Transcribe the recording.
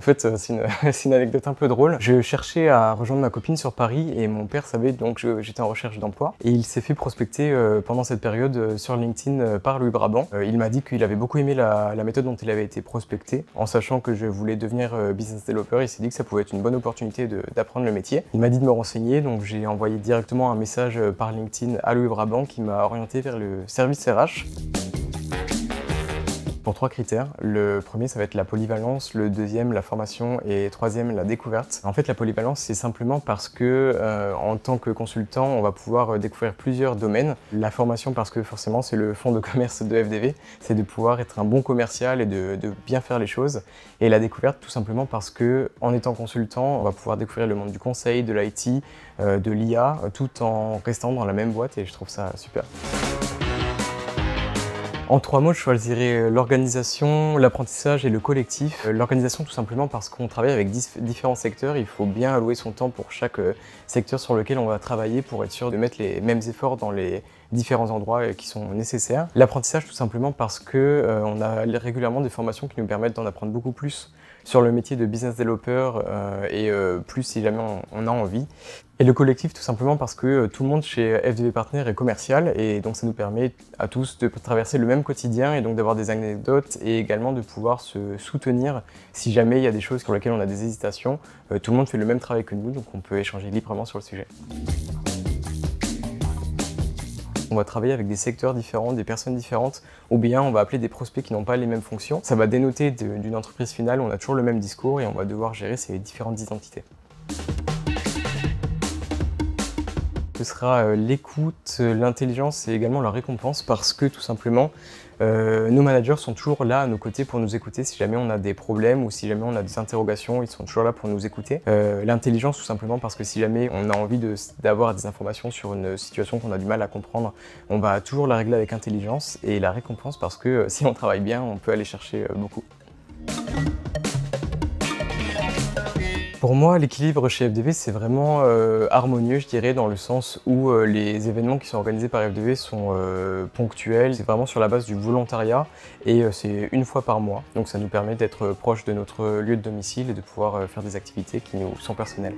En fait, c'est une anecdote un peu drôle. Je cherchais à rejoindre ma copine sur Paris et mon père savait donc que j'étais en recherche d'emploi. Et il s'est fait prospecter pendant cette période sur LinkedIn par Louis Brabant. Il m'a dit qu'il avait beaucoup aimé la méthode dont il avait été prospecté. En sachant que je voulais devenir business developer, il s'est dit que ça pouvait être une bonne opportunité d'apprendre le métier. Il m'a dit de me renseigner, donc j'ai envoyé directement un message par LinkedIn à Louis Brabant qui m'a orienté vers le service RH. Pour 3 critères. Le premier, ça va être la polyvalence, le deuxième, la formation et troisième, la découverte. En fait, la polyvalence, c'est simplement parce que en tant que consultant, on va pouvoir découvrir plusieurs domaines. La formation, parce que forcément, c'est le fond de commerce de FDV, c'est de pouvoir être un bon commercial et de bien faire les choses. Et la découverte, tout simplement parce que en étant consultant, on va pouvoir découvrir le monde du conseil, de l'IT, de l'IA, tout en restant dans la même boîte et je trouve ça super. En 3 mots, je choisirais l'organisation, l'apprentissage et le collectif. L'organisation tout simplement parce qu'on travaille avec différents secteurs, il faut bien allouer son temps pour chaque secteur sur lequel on va travailler pour être sûr de mettre les mêmes efforts dans les différents endroits qui sont nécessaires. L'apprentissage tout simplement parce que on a régulièrement des formations qui nous permettent d'en apprendre beaucoup plus sur le métier de business developer et plus si jamais on a envie. Et le collectif tout simplement parce que tout le monde chez FDV Partner est commercial et donc ça nous permet à tous de traverser le même quotidien et donc d'avoir des anecdotes et également de pouvoir se soutenir si jamais il y a des choses sur lesquelles on a des hésitations. Tout le monde fait le même travail que nous, donc on peut échanger librement sur le sujet. On va travailler avec des secteurs différents, des personnes différentes, ou bien on va appeler des prospects qui n'ont pas les mêmes fonctions. Ça va dénoter d'une entreprise finale, on a toujours le même discours et on va devoir gérer ces différentes identités. Ce sera l'écoute, l'intelligence et également la récompense parce que tout simplement, nos managers sont toujours là à nos côtés pour nous écouter si jamais on a des problèmes ou si jamais on a des interrogations, ils sont toujours là pour nous écouter. L'intelligence tout simplement parce que si jamais on a envie d'avoir des informations sur une situation qu'on a du mal à comprendre, on va toujours la régler avec intelligence et la récompense parce que si on travaille bien, on peut aller chercher beaucoup. Pour moi, l'équilibre chez FDV, c'est vraiment harmonieux, je dirais, dans le sens où les événements qui sont organisés par FDV sont ponctuels. C'est vraiment sur la base du volontariat et c'est une fois par mois. Donc ça nous permet d'être proche de notre lieu de domicile et de pouvoir faire des activités qui nous sont personnelles.